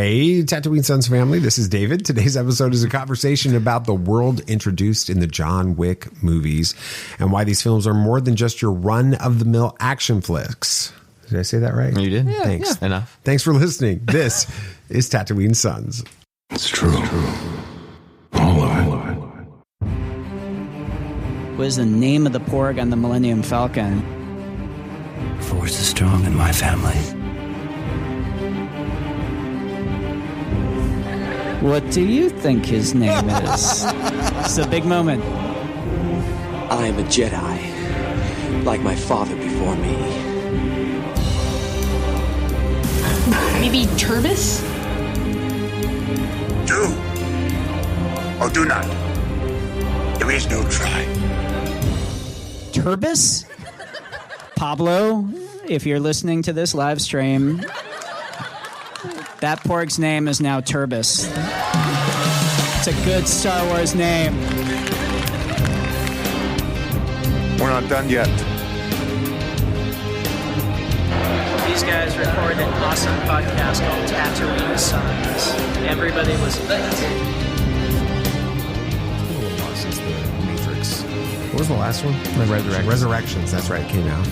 Hey, Tatooine Sons family, this is David. Today's episode is a conversation about the world introduced in the John Wick movies and why these films are more than just your run-of-the-mill action flicks. Did I say that right? You did. Yeah, thanks. Yeah. Enough. Thanks for listening. This is Tatooine Sons. It's true. All of it. What is the name of the porg on the Millennium Falcon? Force is strong in my family. What do you think his name is? It's a big moment. I am a Jedi, like my father before me. Maybe Turbis? Do or do not. There is no try. Turbis? Pablo, if you're listening to this live stream, that porg's name is now Turbis. It's a good Star Wars name. We're not done yet. These guys recorded an awesome podcast called Tatooine Sons. Everybody was late. What was the last one? Resurrections, that's right, it came out.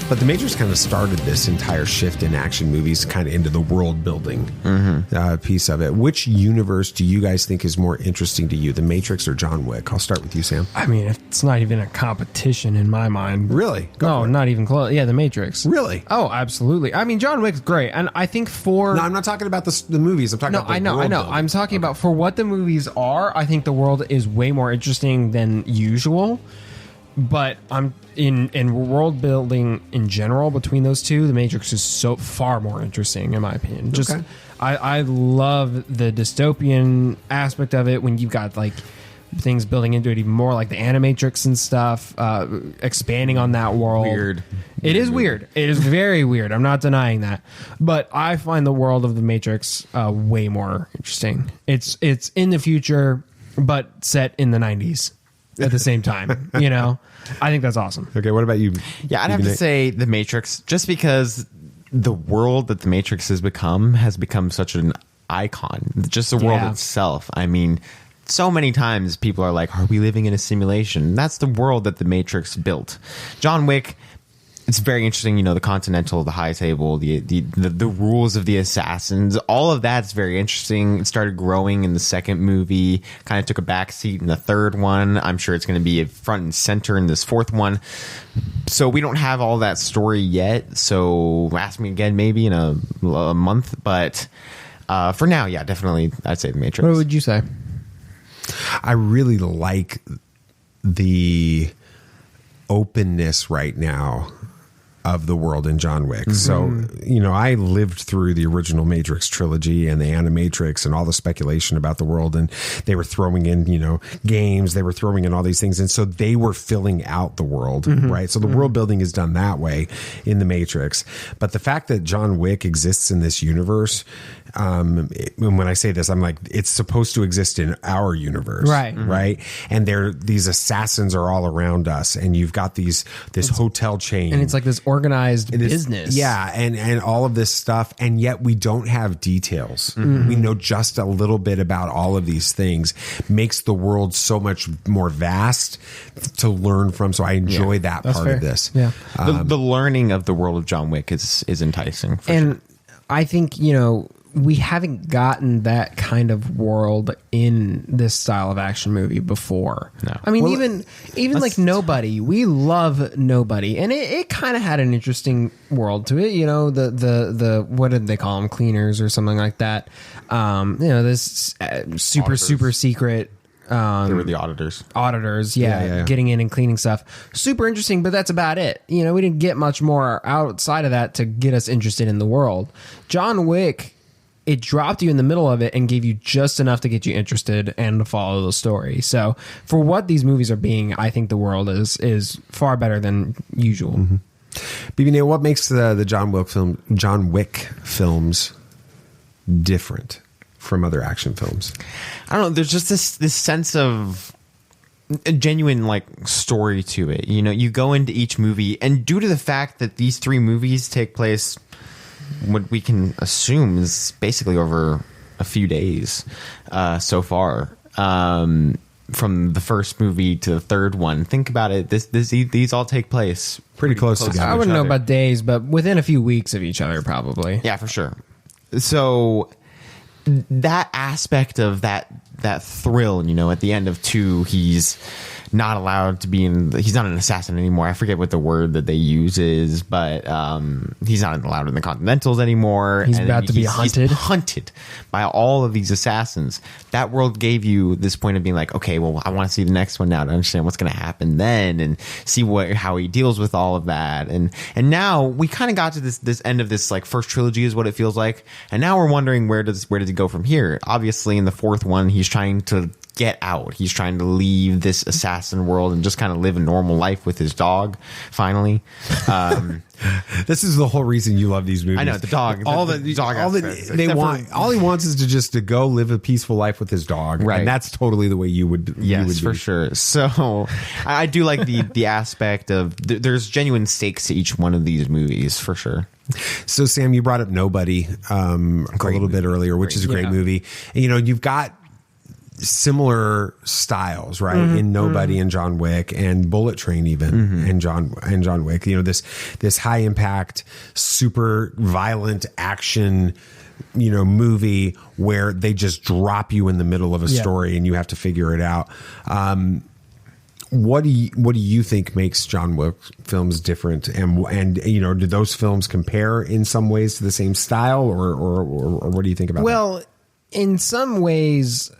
But The Matrix kind of started this entire shift in action movies kind of into the world building piece of it. Which universe do you guys think is more interesting to you, The Matrix or John Wick? I'll start with you, Sam. I mean, it's not even a competition in my mind. Really? No, not even close. Yeah, The Matrix. Really? Oh, absolutely. I mean, John Wick's great. And I think for... No, I'm not talking about the movies. I'm talking about the I know. building. I'm talking about for what the movies are, I think the world is way more interesting than usual. But I'm in world building in general between those two, The Matrix is so far more interesting in my opinion. Just okay. I love the dystopian aspect of it when you've got like things building into it even more, like the Animatrix and stuff, expanding on that world. Weird. It is weird. It is very weird. I'm not denying that. But I find the world of The Matrix way more interesting. It's in the future, but set in the 90s. At the same time, you know, I think that's awesome. Okay, what about you? Yeah, I'd have to say The Matrix, just because the world that The Matrix has become such an icon. Just the world itself. I mean, so many times people are like, "Are we living in a simulation?" That's the world that The Matrix built. John Wick. It's very interesting, you know, the Continental, the high table, the rules of the assassins, all of that's very interesting. It started growing in the second movie, kind of took a back seat in the third one. I'm sure it's going to be front and center in this fourth one. So we don't have all that story yet. So ask me again maybe in a month. But for now, yeah, definitely I'd say The Matrix. What would you say? I really like the openness right now of the world in John Wick. Mm-hmm. So, you know, I lived through the original Matrix trilogy and the Animatrix and all the speculation about the world, and they were throwing in, you know, games, they were throwing in all these things, and so they were filling out the world, right? So the world building is done that way in the Matrix. But the fact that John Wick exists in this universe, when I say this, I'm like, it's supposed to exist in our universe, right? And these assassins are all around us, and you've got this hotel chain, and it's like this organized business, and all of this stuff, and yet we don't have details. We know just a little bit about all of these things. Makes the world so much more vast to learn from. So I enjoy that part of this. Yeah, the learning of the world of John Wick is enticing, and sure. I think, you know, we haven't gotten that kind of world in this style of action movie before. No. I mean, even like Nobody, we love Nobody, and it kind of had an interesting world to it. You know, the what did they call them, cleaners or something like that. You know, this super secret. They were the auditors. Getting in and cleaning stuff. Super interesting, but that's about it. You know, we didn't get much more outside of that to get us interested in the world. John Wick, it dropped you in the middle of it and gave you just enough to get you interested and to follow the story. So for what these movies are being, I think the world is far better than usual. BB Neil, what makes the John Wick films different from other action films? I don't know. There's just this sense of a genuine like story to it. You know, you go into each movie, and due to the fact that these three movies take place, what we can assume is basically over a few days so far. From the first movie to the third one, think about it. These all take place pretty close together. I wouldn't know about days, but within a few weeks of each other, probably. Yeah, for sure. So that aspect of that thrill, at the end of 2, he's not allowed to be he's not an assassin anymore. I forget what the word that they use is, but he's not allowed in the Continentals anymore. He's about to be hunted. He's hunted by all of these assassins. That world gave you this point of being like, okay, well, I want to see the next one now to understand what's going to happen then and see how he deals with all of that. And now we kind of got to this end of this like first trilogy is what it feels like. And now we're wondering where does it go from here? Obviously in the fourth one, he's trying to get out. He's trying to leave this assassin world and just kind of live a normal life with his dog. Finally, this is the whole reason you love these movies. I know the dog. All he wants is to go live a peaceful life with his dog, right? And that's totally the way you would. Yes, for sure. So I do like the aspect of there's genuine stakes to each one of these movies for sure. So Sam, you brought up Nobody a little bit earlier, which is a great movie. And, you've got similar styles, right? In Nobody and John Wick and Bullet Train even and John Wick. This high impact, super violent action, movie where they just drop you in the middle of a story and you have to figure it out. What do you think makes John Wick films different? And do those films compare in some ways to the same style, or what do you think about that? Well, in some ways,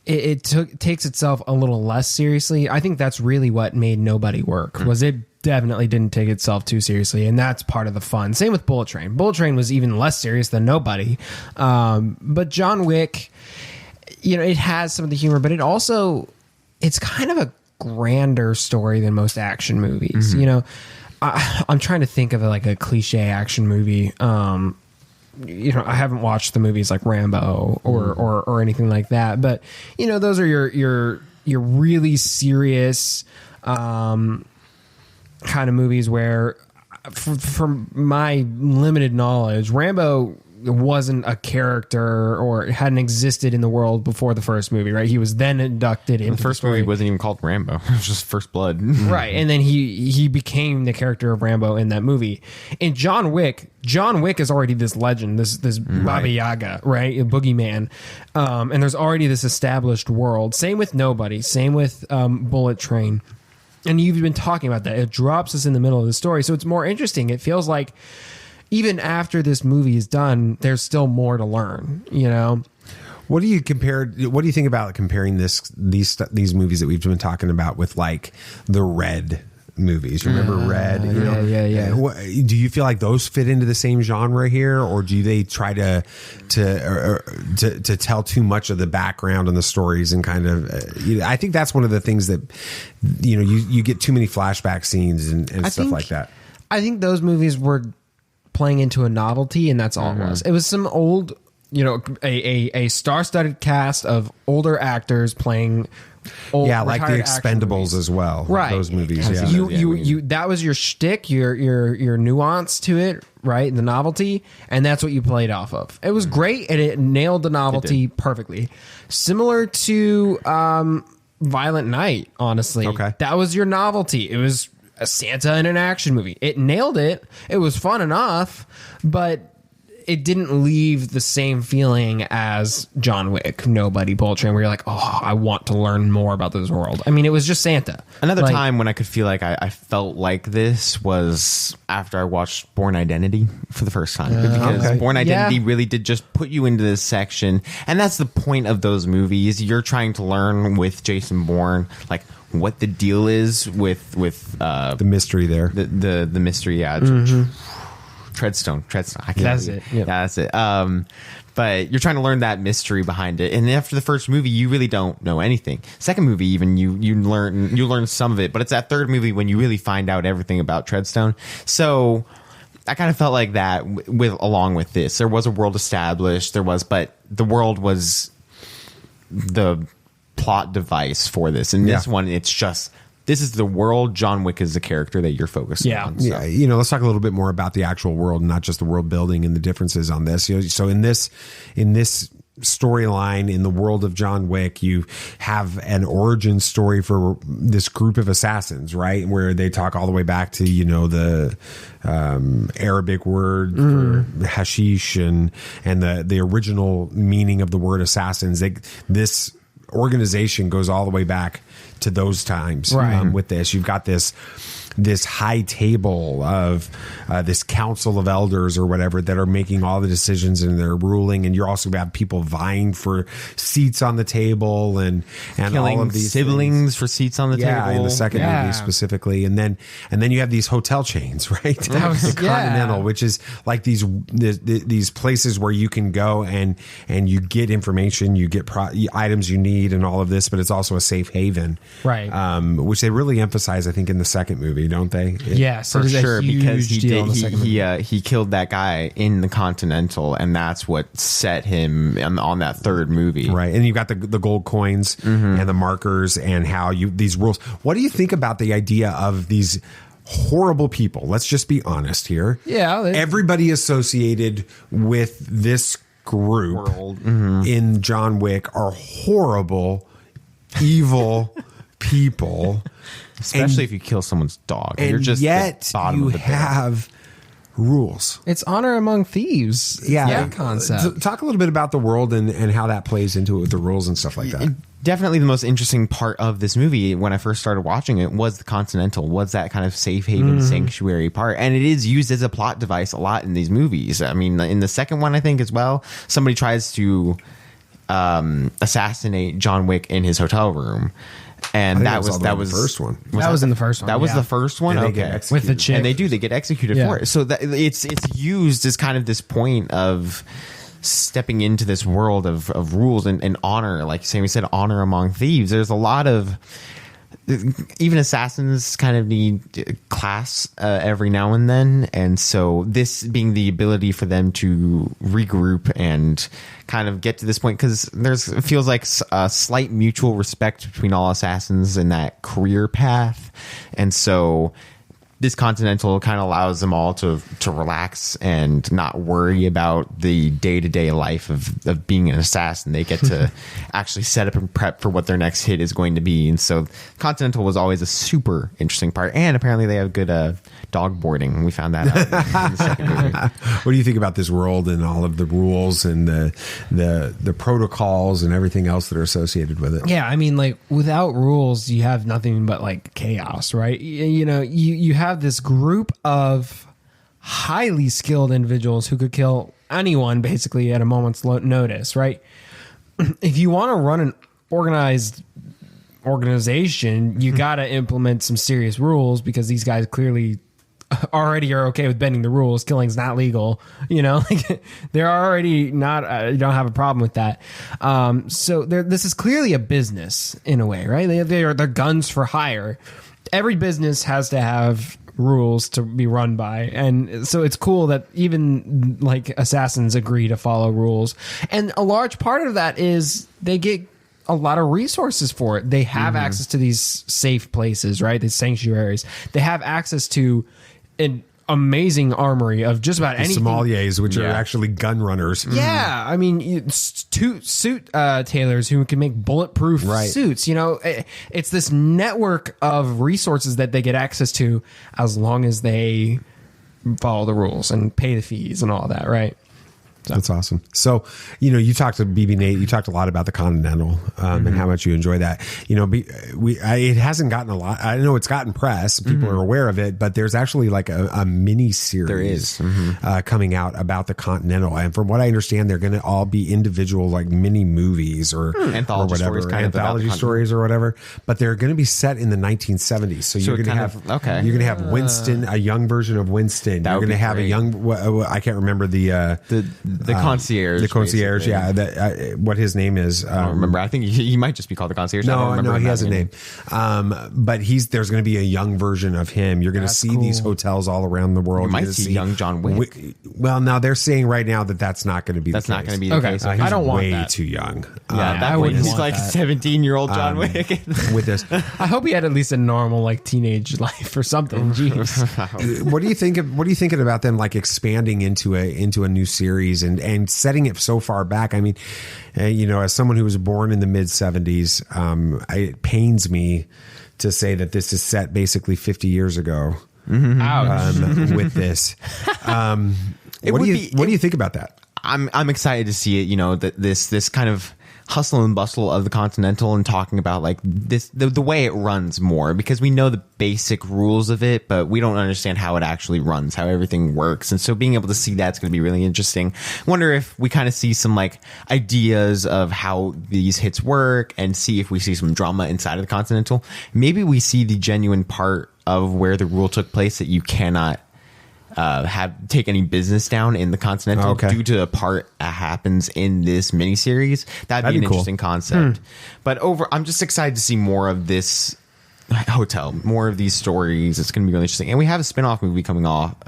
it takes itself a little less seriously. I think that's really what made Nobody work. Was it definitely didn't take itself too seriously, and that's part of the fun. Same with Bullet Train. Bullet Train was even less serious than Nobody, but John Wick, it has some of the humor, but it's kind of a grander story than most action movies. I'm trying to think of a cliche action movie. I haven't watched the movies like Rambo or anything like that, but those are your really serious kind of movies where, from my limited knowledge, Rambo wasn't a character or hadn't existed in the world before the first movie, right? He was then inducted into the first movie. Wasn't even called Rambo. It was just First Blood. Right. And then he became the character of Rambo in that movie. In John Wick is already this legend, this Baba Yaga, right? A boogeyman. And there's already this established world. Same with Nobody. Same with Bullet Train. And you've been talking about that. It drops us in the middle of the story. So it's more interesting. It feels like even after this movie is done, there's still more to learn, What do you think about comparing these movies that we've been talking about with like the Red movies? Remember Red? Yeah. Do you feel like those fit into the same genre here, or do they try to tell too much of the background and the stories and kind of? I think that's one of the things that you get too many flashback scenes and stuff like that. I think those movies were playing into a novelty, and that's all it was. It was some old, a star-studded cast of older actors playing old, like the Expendables as well, right? Those movies, You that was your shtick, your nuance to it, right? The novelty, and that's what you played off of. It was great, and it nailed the novelty perfectly. Similar to Violent Night, honestly. Okay, that was your novelty. It was a Santa in an action movie. It nailed it. It was fun enough, but it didn't leave the same feeling as John Wick, Nobody, Bullet Train, where you're like, oh, I want to learn more about this world. I mean, it was just Santa. Another time when I could feel like I felt like this was after I watched Bourne Identity for the first time. Because Bourne Identity really did just put you into this section. And that's the point of those movies. You're trying to learn with Jason Bourne, like, what the deal is with the mystery there. The mystery, Treadstone. That's it. Yep. Yeah, that's it. But you're trying to learn that mystery behind it, and after the first movie, you really don't know anything. Second movie, even you learn some of it, but it's that third movie when you really find out everything about Treadstone. So I kind of felt like that along with this. There was a world established. But the world was the plot device for this. And this one, it's just, this is the world. John Wick is the character that you're focusing on. So. Yeah. Let's talk a little bit more about the actual world, not just the world building and the differences on this. So in this storyline in the world of John Wick. You have an origin story for this group of assassins, right? Where they talk all the way back to, the Arabic word for hashish and the original meaning of the word assassins. This organization goes all the way back to those times. With this, you've got this high table of this council of elders or whatever that are making all the decisions and they're ruling, and you also have people vying for seats on the table and killing all of these siblings things. for seats on the table. In the second movie specifically, and then you have these hotel chains, right? The Continental, which is like these places where you can go and you get information, you get items you need, and all of this, but it's also a safe haven, right? Which they really emphasize, I think, in the second movie, don't they? So for sure, because he killed that guy in the Continental, and that's what set him on that third movie, right? And you've got the gold coins and the markers and how these rules. What do you think about the idea of these horrible people? Let's just be honest here. Yeah, everybody associated with this group in John Wick are horrible, evil people. Especially if you kill someone's dog. And you're just yet you have rules. It's honor among thieves. Yeah. Concept. Talk a little bit about the world and how that plays into it with the rules and stuff like that. Definitely the most interesting part of this movie when I first started watching it was the Continental, was that kind of safe haven sanctuary part. And it is used as a plot device a lot in these movies. I mean, in the second one, I think as well, somebody tries to assassinate John Wick in his hotel room. And that was the first one. That was in the first one. That was the first one. Okay, with the chick, and they get executed for it. So that it's used as kind of this point of stepping into this world of rules and honor. Like Sammy said, honor among thieves. There's a lot of even assassins kind of need class every now and then, and so this being the ability for them to regroup and kind of get to this point, because it feels like a slight mutual respect between all assassins in that career path, and so this Continental kind of allows them all to relax and not worry about the day-to-day life of being an assassin. They get to actually set up and prep for what their next hit is going to be. And so Continental was always a super interesting part. And apparently they have good dog boarding. We found that out in the second movie. What do you think about this world and all of the rules and the protocols and everything else that are associated with it? Yeah, I mean, like, without rules, you have nothing but like chaos, right? You have this group of highly skilled individuals who could kill anyone basically at a moment's notice, right? If you want to run an organized organization, you got to implement some serious rules, because these guys clearly already are okay with bending the rules. Killing's not legal, like they're already not, you don't have a problem with that. So this is clearly a business in a way, right? They're guns for hire. Every business has to have rules to be run by, and so it's cool that even like assassins agree to follow rules, and a large part of that is they get a lot of resources for it. They have access to these safe places, right? These sanctuaries. They have access to an amazing armory of just about anything. Sommeliers, which are actually gun runners. Yeah, I mean, suit tailors who can make bulletproof suits. It's this network of resources that they get access to as long as they follow the rules and pay the fees and all that, right? That's awesome. So, you talked to BB Nate. You talked a lot about the Continental and how much you enjoy that. It hasn't gotten a lot. I know it's gotten press. People are aware of it, but there's actually like a mini series. There is coming out about the Continental, and from what I understand, they're going to all be individual like mini movies or anthology whatever, stories, anthology stories or whatever. But they're going to be set in the 1970s. So you're going to have you're going to have Winston, a young version of Winston. You're going to have a young. I can't remember the concierge. The concierge, basically. What his name is. I don't remember. I think he might just be called the concierge. No, he has a name. But there's going to be a young version of him. You're going to see these hotels all around the world. You might see young John Wick. Well, now they're saying right now that's not going to be the case. That's not going to be the case. He's I don't want way that. too young. I would. He's like 17-year-old John Wick. With this. I hope he had at least a normal like teenage life or something. Jeez. What are you thinking about them like expanding into a new series 70s and setting it so far back. I mean, as someone who was born in the mid 70s, it pains me to say that this is set basically 50 years ago. With this. What do you think about that? I'm excited to see it, that this kind of hustle and bustle of the Continental, and talking about like this the way it runs more, because we know the basic rules of it, but we don't understand how it actually runs, how everything works. And so being able to see that's going to be really interesting. Wonder if we kind of see some like ideas of how these hits work, and see if we see some drama inside of the Continental. Maybe we see the genuine part of where the rule took place, that you cannot take any business down in the Continental due to a part that happens in this miniseries. That'd be an interesting concept. But I'm just excited to see more of this hotel, more of these stories. It's going to be really interesting. And we have a spinoff movie coming up.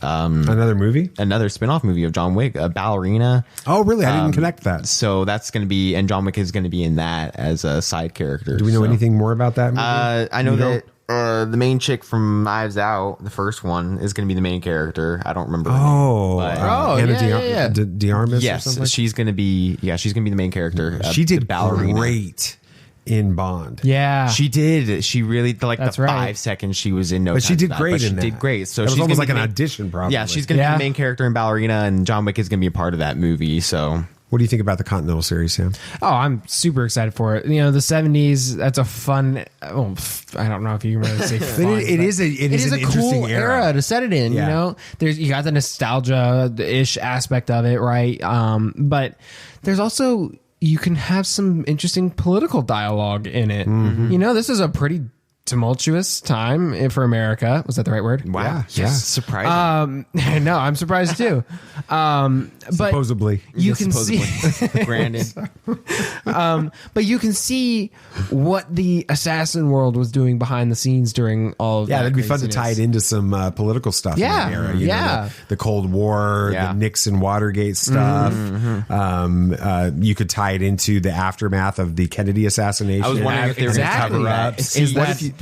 Another spinoff movie of John Wick, a ballerina. Oh, really? I didn't connect that. So that's going to be, and John Wick is going to be in that as a side character. Do we know anything more about that movie? I know that the main chick from Knives Out, the first one, is going to be the main character. I don't remember. Anna de Armas. Yes, or something? she's going to be. Yeah, she's going to be the main character. She did great in Bond. Yeah, she did. She really That's the right. 5 seconds she was in. No, but she did great. She did great. So it was she's almost like an main, audition. Probably. Yeah, she's going to be the main character in Ballerina, and John Wick is going to be a part of that movie. So. What do you think about the Continental series, Sam? Oh, I'm super excited for it. The 70s, that's a fun. Oh, I don't know if you can really say fun. It is an a cool era to set it in. Yeah. You got the nostalgia-ish aspect of it, right? But there's also, you can have some interesting political dialogue in it. This is a pretty tumultuous time for America. Was that the right word? Wow. Yeah. Surprising. No, I'm surprised too. But supposedly you can see granted. But you can see what the assassin world was doing behind the scenes during all of that. Yeah, that'd be fun to tie it into some political stuff in that era. The Cold War, the Nixon Watergate stuff. You could tie it into the aftermath of the Kennedy assassination. I was wondering if they were going to cover up.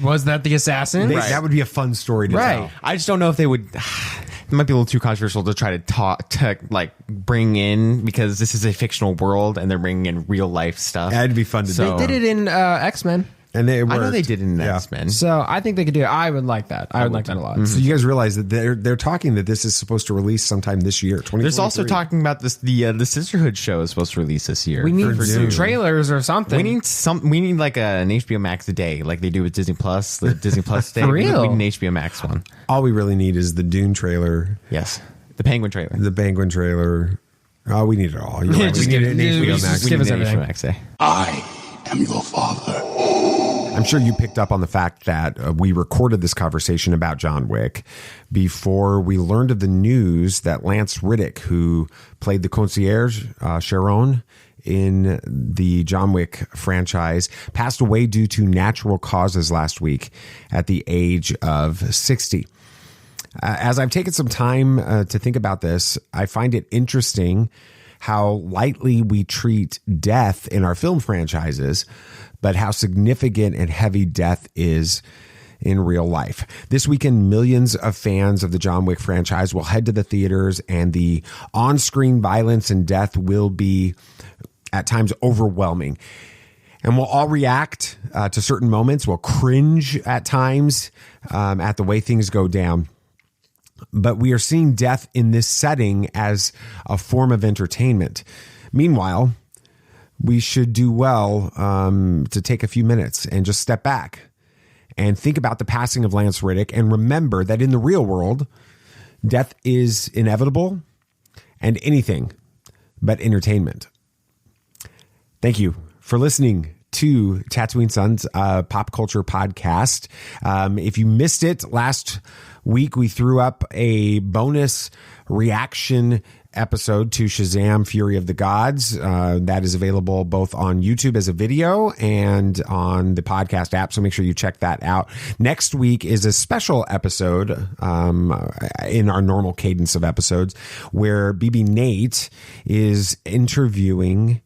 Was that the assassin? That would be a fun story to tell. I just don't know if they would. It might be a little too controversial to try to bring in, because this is a fictional world and they're bringing in real life stuff. That'd be fun to do. They did it in X-Men. And I know they did it in X-Men. So I think they could do it. I would like that. I would like that a lot. So you guys realize that they're talking that this is supposed to release sometime this year. There's also talking about this. The Sisterhood show is supposed to release this year. We need some trailers or something. We need like an HBO Max a day, like they do with Disney Plus. The Disney Plus day. For real? We need an HBO Max one. All we really need is the Dune trailer. Yes, the Penguin trailer. The Penguin trailer. Oh, we need it all. You know, just give it an HBO Max. Give us everything. I am your father. I'm sure you picked up on the fact that we recorded this conversation about John Wick before we learned of the news that Lance Riddick, who played the concierge Sharon in the John Wick franchise, passed away due to natural causes last week at the age of 60. As I've taken some time to think about this, I find it interesting how lightly we treat death in our film franchises, but how significant and heavy death is in real life. This weekend, millions of fans of the John Wick franchise will head to the theaters, and the on-screen violence and death will be at times overwhelming. And we'll all react to certain moments. We'll cringe at times at the way things go down. But we are seeing death in this setting as a form of entertainment. Meanwhile, we should do well to take a few minutes and just step back and think about the passing of Lance Riddick, and remember that in the real world, death is inevitable and anything but entertainment. Thank you for listening to Tatooine Sons Pop Culture Podcast. If you missed it, last week we threw up a bonus reaction episode to Shazam! Fury of the Gods. That is available both on YouTube as a video and on the podcast app, so make sure you check that out. Next week is a special episode in our normal cadence of episodes where BB Nate is interviewing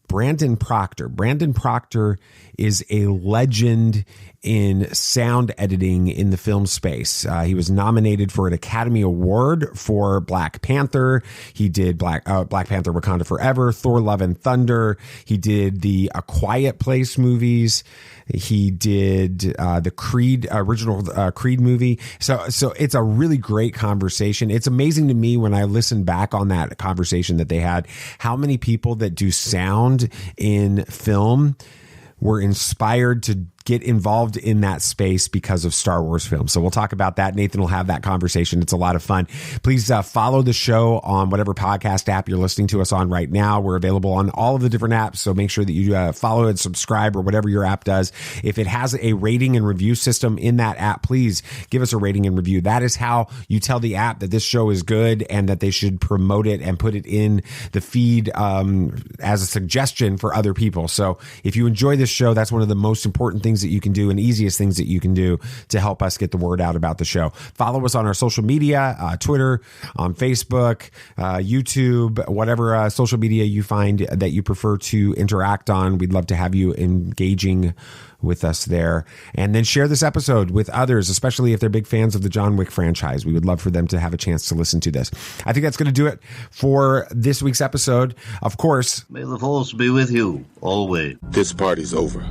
Brandon Proctor. Brandon Proctor is a legend in sound editing in the film space. He was nominated for an Academy Award for Black Panther. He did Black Panther Wakanda Forever, Thor Love and Thunder. He did the A Quiet Place movies. He did the Creed original Creed movie. So it's a really great conversation. It's amazing to me when I listen back on that conversation that they had, how many people that do sound in film were inspired to get involved in that space because of Star Wars films. So we'll talk about that. Nathan will have that conversation. It's a lot of fun. Please follow the show on whatever podcast app you're listening to us on right now. We're available on all of the different apps, so make sure that you follow and subscribe or whatever your app does. If it has a rating and review system in that app, please give us a rating and review. That is how you tell the app that this show is good and that they should promote it and put it in the feed as a suggestion for other people. So if you enjoy this show, that's one of the most important things that you can do and easiest things that you can do to help us get the word out about the show. Follow us on our social media, Twitter, on Facebook, YouTube, whatever social media you find that you prefer to interact on. We'd love to have you engaging with us there. And then share this episode with others, especially if they're big fans of the John Wick franchise. We would love for them to have a chance to listen to this. I think that's going to do it for this week's episode. Of course, may the force be with you always. This party's over.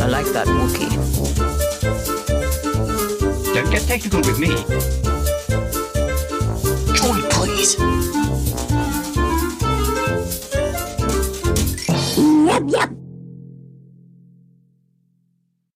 I like that Wookiee. Don't get technical with me. Join, please. Yep, yep.